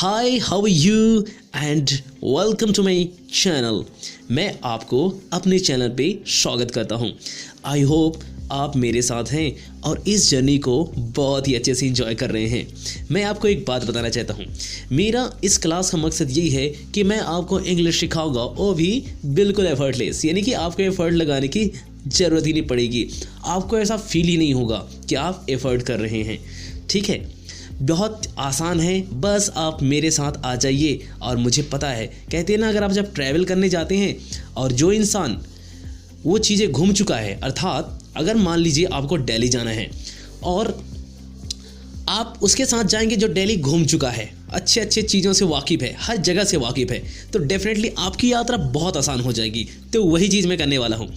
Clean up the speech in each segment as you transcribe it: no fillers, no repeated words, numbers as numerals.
Hi, how are you and welcome to my channel. मैं आपको अपने चैनल पे स्वागत करता हूँ। आई होप आप मेरे साथ हैं और इस जर्नी को बहुत ही अच्छे से एंजॉय कर रहे हैं। मैं आपको एक बात बताना चाहता हूँ, मेरा इस क्लास का मकसद यही है कि मैं आपको इंग्लिश सिखाऊंगा, वो भी बिल्कुल एफर्टलेस, यानी कि आपको एफर्ट लगाने की ज़रूरत ही नहीं पड़ेगी। आपको ऐसा फील ही नहीं होगा कि आप एफर्ट कर रहे हैं। ठीक है, बहुत आसान है, बस आप मेरे साथ आ जाइए। और मुझे पता है, कहते हैं ना, अगर आप जब ट्रैवल करने जाते हैं और जो इंसान वो चीज़ें घूम चुका है, अर्थात अगर मान लीजिए आपको दिल्ली जाना है और आप उसके साथ जाएंगे जो दिल्ली घूम चुका है, अच्छे अच्छे चीज़ों से वाकिफ़ है, हर जगह से वाकिफ़ है, तो डेफिनेटली आपकी यात्रा बहुत आसान हो जाएगी। तो वही चीज़ मैं करने वाला हूँ।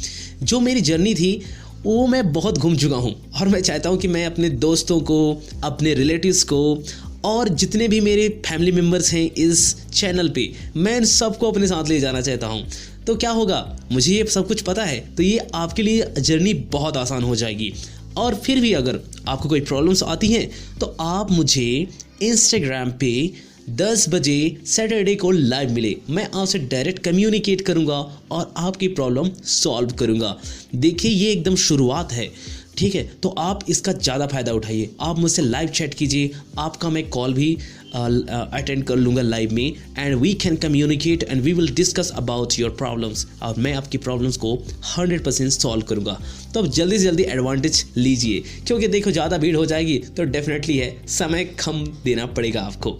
जो मेरी जर्नी थी वो मैं बहुत घूम चुका हूँ और मैं चाहता हूँ कि मैं अपने दोस्तों को, अपने रिलेटिव्स को और जितने भी मेरे फैमिली मेम्बर्स हैं इस चैनल पे, मैं इन सबको अपने साथ ले जाना चाहता हूँ। तो क्या होगा, मुझे ये सब कुछ पता है, तो ये आपके लिए जर्नी बहुत आसान हो जाएगी। और फिर भी अगर आपको कोई प्रॉब्लम्स आती हैं तो आप मुझे इंस्टाग्राम पे 10 बजे सैटरडे को लाइव मिले, मैं आपसे डायरेक्ट कम्युनिकेट करूंगा और आपकी प्रॉब्लम सॉल्व करूंगा। देखिए, ये एकदम शुरुआत है, ठीक है, तो आप इसका ज़्यादा फ़ायदा उठाइए। आप मुझसे लाइव चैट कीजिए, आपका मैं कॉल भी अटेंड कर लूँगा लाइव में, and we can communicate and we will discuss about your problems, और मैं आपकी प्रॉब्लम्स को 100% सॉल्व करूँगा। तो अब जल्दी से जल्दी एडवांटेज लीजिए, क्योंकि देखो ज़्यादा भीड़ हो जाएगी तो डेफिनेटली है समय कम देना पड़ेगा आपको।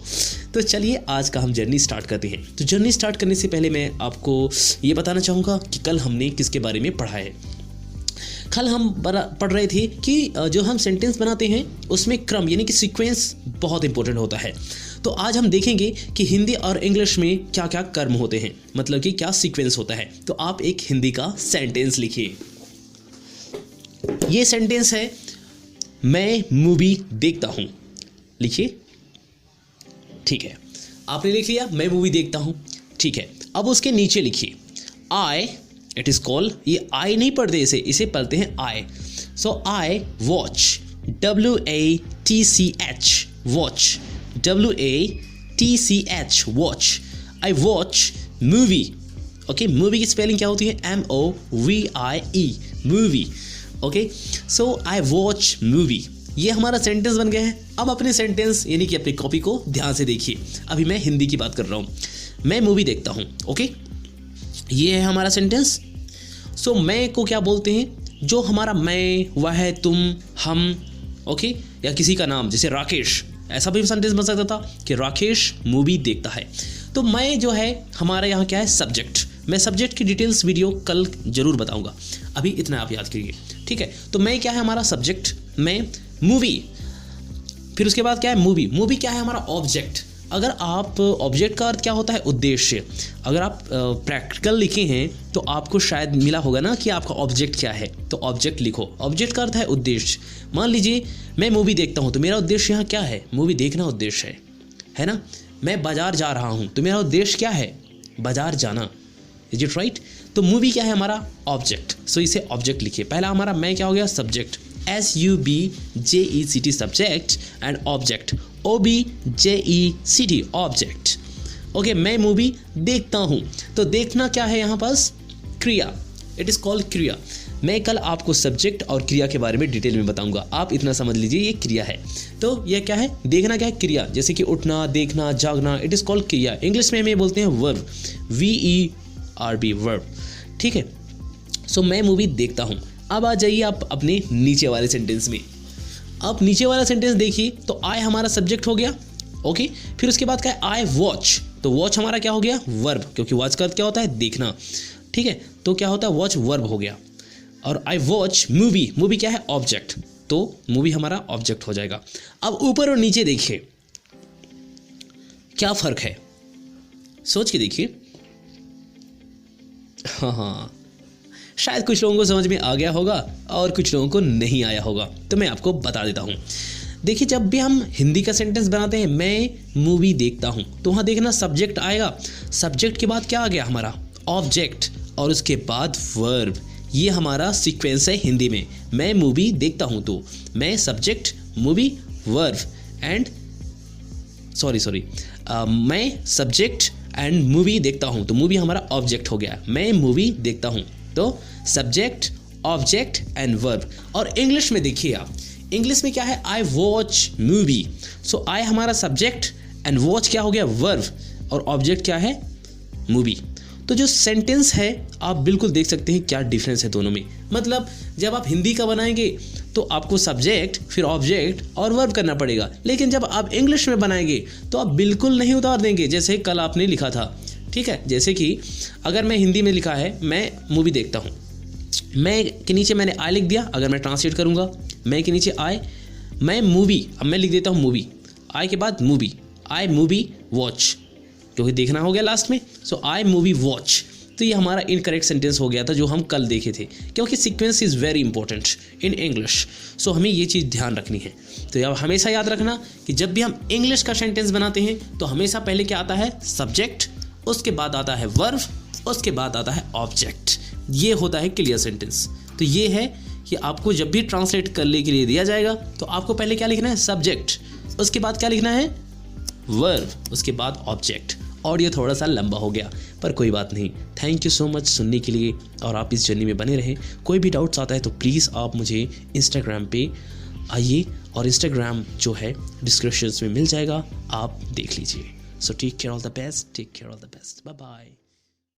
तो चलिए आज का हम जर्नी स्टार्ट करते हैं। तो जर्नी स्टार्ट करने से पहले मैं आपको ये बताना चाहूँगा कि कल हमने किसके बारे में पढ़ा है। कल हम पढ़ रहे थे कि जो हम सेंटेंस बनाते हैं उसमें क्रम यानी कि सीक्वेंस बहुत इंपॉर्टेंट होता है। तो आज हम देखेंगे कि हिंदी और इंग्लिश में क्या क्या कर्म होते हैं, मतलब कि क्या सीक्वेंस होता है। तो आप एक हिंदी का सेंटेंस लिखिए। ये सेंटेंस है, मैं मूवी देखता हूँ। लिखिए। ठीक है, आपने लिख लिया, मैं मूवी देखता हूँ। ठीक है, अब उसके नीचे लिखिए आई, इट इज़ कॉल्ड, ये आई नहीं पढ़ते, इसे पढ़ते हैं I. So I watch, WATCH, watch, WATCH, watch. I watch movie. Okay, movie की स्पेलिंग क्या होती है? MOVIE, movie. Okay, so I watch movie. ये हमारा सेंटेंस बन गया है। अब अपने सेंटेंस यानी कि अपनी कॉपी को ध्यान से देखिए। अभी मैं हिंदी की बात कर रहा हूँ, मैं मूवी देखता हूँ। ओके, ये है हमारा सेंटेंस। सो मैं को क्या बोलते हैं? जो हमारा मैं, वह, तुम, हम, ओके, या किसी का नाम, जैसे राकेश, ऐसा भी सेंटेंस बन सकता था कि राकेश मूवी देखता है। तो मैं जो है हमारे यहाँ क्या है? सब्जेक्ट। मैं सब्जेक्ट की डिटेल्स वीडियो कल जरूर बताऊंगा, अभी इतना आप याद करिए। ठीक है, तो मैं क्या है हमारा सब्जेक्ट, मैं मूवी। फिर उसके बाद क्या है? मूवी। मूवी क्या है? हमारा ऑब्जेक्ट। अगर आप ऑब्जेक्ट का अर्थ क्या होता है? उद्देश्य। अगर आप प्रैक्टिकल लिखे हैं तो आपको शायद मिला होगा ना कि आपका ऑब्जेक्ट क्या है, तो ऑब्जेक्ट लिखो। ऑब्जेक्ट का अर्थ है उद्देश्य। मान लीजिए मैं मूवी देखता हूँ, तो मेरा उद्देश्य यहाँ क्या है? मूवी देखना उद्देश्य है ना। मैं बाजार जा रहा हूँ, तो मेरा उद्देश्य क्या है? बाजार जाना। Is it right? तो मूवी क्या है? हमारा ऑब्जेक्ट। सो इसे ऑब्जेक्ट लिखिए। पहला हमारा मैं क्या हो गया? Subject, SUBJECT, subject, and object, OBJECT, object. Okay, मैं मूवी देखता हूँ, तो देखना क्या है यहाँ पास? क्रिया। इट इज़ कॉल्ड क्रिया। मैं कल आपको सब्जेक्ट और क्रिया के बारे में डिटेल में बताऊंगा, आप इतना समझ लीजिए ये क्रिया है। तो ये क्या है? देखना क्या है? क्रिया, जैसे कि उठना, देखना, जागना, इट इज़ कॉल्ड क्रिया। इंग्लिश में हम ये बोलते हैं वर्ब, VERB, वर्ब। ठीक है, सो मैं मूवी देखता हूँ। अब आ जाइए आप अपने नीचे वाले सेंटेंस में। अब नीचे वाला सेंटेंस देखिए, तो आई हमारा सब्जेक्ट हो गया। ओके, फिर उसके बाद क्या है? I watch. तो वॉच हमारा क्या हो गया? वर्ब, क्योंकि वॉच का अर्थ क्या होता है? देखना। ठीक है, तो क्या होता है? वॉच वर्ब हो गया। और आई वॉच मूवी, मूवी क्या है? ऑब्जेक्ट, तो मूवी हमारा ऑब्जेक्ट हो जाएगा। अब ऊपर और नीचे देखिए क्या फर्क है, सोच के देखिए। हाँ, शायद कुछ लोगों को समझ में आ गया होगा और कुछ लोगों को नहीं आया होगा, तो मैं आपको बता देता हूँ। देखिए, जब भी हम हिंदी का सेंटेंस बनाते हैं, मैं मूवी देखता हूँ, तो वहाँ देखना सब्जेक्ट आएगा। सब्जेक्ट के बाद क्या आ गया? हमारा ऑब्जेक्ट, और उसके बाद वर्ब। ये हमारा सीक्वेंस है हिंदी में। मैं मूवी देखता हूँ, तो मैं सब्जेक्ट, मूवी, वर्ब, एंड मैं सब्जेक्ट एंड मूवी देखता हूँ, तो मूवी हमारा ऑब्जेक्ट हो गया। मैं मूवी देखता हूँ, तो सब्जेक्ट, ऑब्जेक्ट एंड वर्ब। और इंग्लिश में देखिए आप, इंग्लिश में क्या है, आई वॉच मूवी। सो आई हमारा सब्जेक्ट एंड वॉच क्या हो गया, वर्ब, और ऑब्जेक्ट क्या है, मूवी। तो जो सेंटेंस है आप बिल्कुल देख सकते हैं क्या डिफरेंस है दोनों में। मतलब जब आप हिंदी का बनाएंगे तो आपको सब्जेक्ट, फिर ऑब्जेक्ट और वर्ब करना पड़ेगा, लेकिन जब आप इंग्लिश में बनाएंगे तो आप बिल्कुल नहीं उतार देंगे जैसे कल आपने लिखा था। ठीक है, जैसे कि अगर मैं हिंदी में लिखा है मैं मूवी देखता हूँ, मैं के नीचे मैंने आई लिख दिया। अगर मैं ट्रांसलेट करूँगा, मैं के नीचे आई, मैं मूवी, अब मैं लिख देता हूँ मूवी, आई के बाद मूवी, आई मूवी वॉच, क्योंकि देखना हो गया लास्ट में। सो आई मूवी वॉच, तो ये हमारा इनकरेक्ट सेंटेंस हो गया था जो हम कल देखे थे, क्योंकि sequence is very important in English. So हमें ये चीज़ ध्यान रखनी है। तो अब हमेशा याद रखना कि जब भी हम इंग्लिश का सेंटेंस बनाते हैं तो हमेशा पहले क्या आता है, सब्जेक्ट, उसके बाद आता है वर्ब, उसके बाद आता है ऑब्जेक्ट। ये होता है क्लियर सेंटेंस। तो ये है कि आपको जब भी ट्रांसलेट करने के लिए दिया जाएगा तो आपको पहले क्या लिखना है, सब्जेक्ट, उसके बाद क्या लिखना है, वर्ब, उसके बाद ऑब्जेक्ट। और ये थोड़ा सा लंबा हो गया पर कोई बात नहीं। थैंक यू सो मच सुनने के लिए, और आप इस जर्नी में बने रहें। कोई भी डाउट्स आता है तो प्लीज़ आप मुझे इंस्टाग्राम पे आइए, और इंस्टाग्राम जो है डिस्क्रिप्शन में मिल जाएगा, आप देख लीजिए। So take care, all the best, take care, all the best, bye bye.